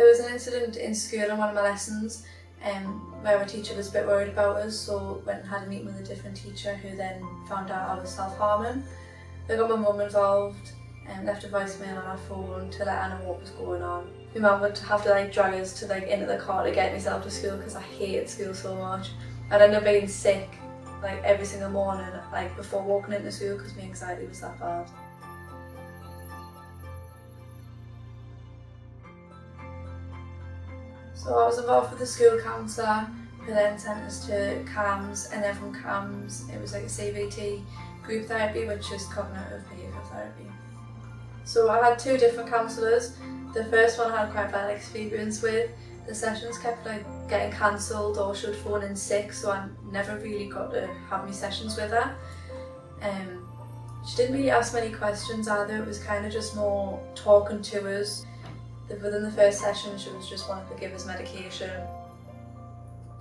There was an incident in school in one of my lessons where our teacher was a bit worried about us, so went and had a meeting with a different teacher who then found out I was self-harming. I got my mum involved and left a voicemail on our phone to let her know what was going on. My mum would have to drag us to into the car to get myself to school because I hated school so much. I'd end up being sick every single morning before walking into school because my anxiety was that bad. So I was involved with the school counsellor who then sent us to CAMS, and then from CAMS it was a CBT group therapy, which is cognitive behavioural therapy. So I had two different counsellors. The first one I had quite bad experience with. The sessions kept getting cancelled or she would phone in sick, so I never really got to have any sessions with her. She didn't really ask many questions either, it was kind of just more talking to us. Within the first session she was just wanting to give us medication.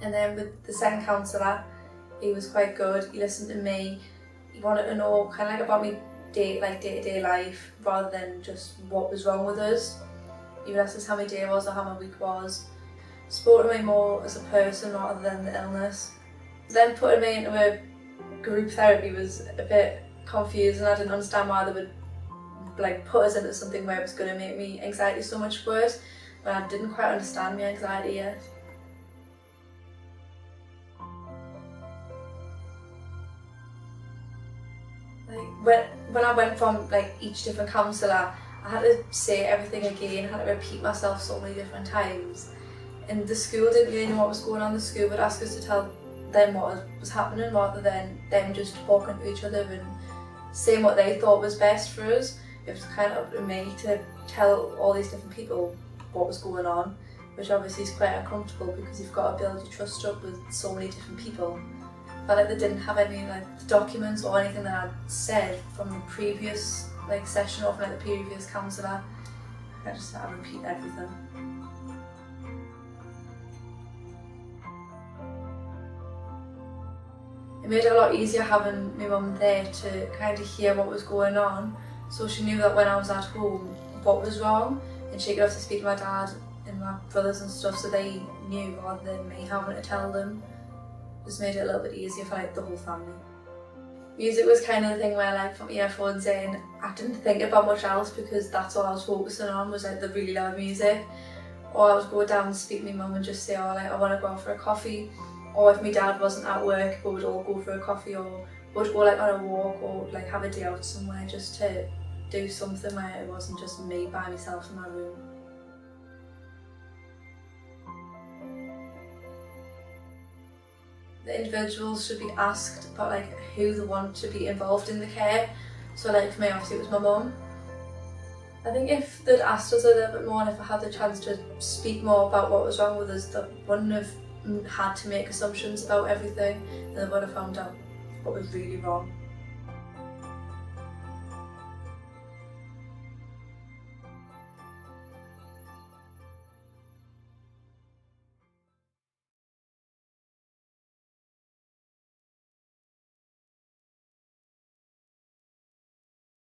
And then with the second counsellor, he was quite good, he listened to me, he wanted to know about me day-to-day life rather than just what was wrong with us. He would ask us how my day was or how my week was. Spoke to me more as a person rather than the illness. Then putting me into a group therapy was a bit confusing. I didn't understand why they would put us into something where it was going to make me anxiety so much worse, but I didn't quite understand my anxiety yet. When I went from each different counsellor, I had to say everything again, I had to repeat myself so many different times. And the school didn't really know what was going on. The school would ask us to tell them what was happening rather than them just talking to each other and saying what they thought was best for us. It was kind of up to me to tell all these different people what was going on, which obviously is quite uncomfortable because you've got to build your trust up with so many different people. But they didn't have any documents or anything that I'd said from the previous session or from the previous counsellor. I just had to repeat everything. It made it a lot easier having my mum there to kind of hear what was going on, so she knew that when I was at home what was wrong, and she could have to speak to my dad and my brothers and stuff so they knew rather than me having to tell them. Just made it a little bit easier for the whole family. Music was kind of the thing where I put my earphones in, I didn't think about much else because that's all I was focusing on was the really loud music. Or I would go down and speak to my mum and just say, I want to go out for a coffee. Or if my dad wasn't at work, we would all go for a coffee, or we would go on a walk, or have a day out somewhere just to do something where it wasn't just me by myself in my room. The individuals should be asked about who they want to be involved in the care. So for me, obviously it was my mum. I think if they'd asked us a little bit more and if I had the chance to speak more about what was wrong with us, they wouldn't have had to make assumptions about everything, and they would have found out what was really wrong.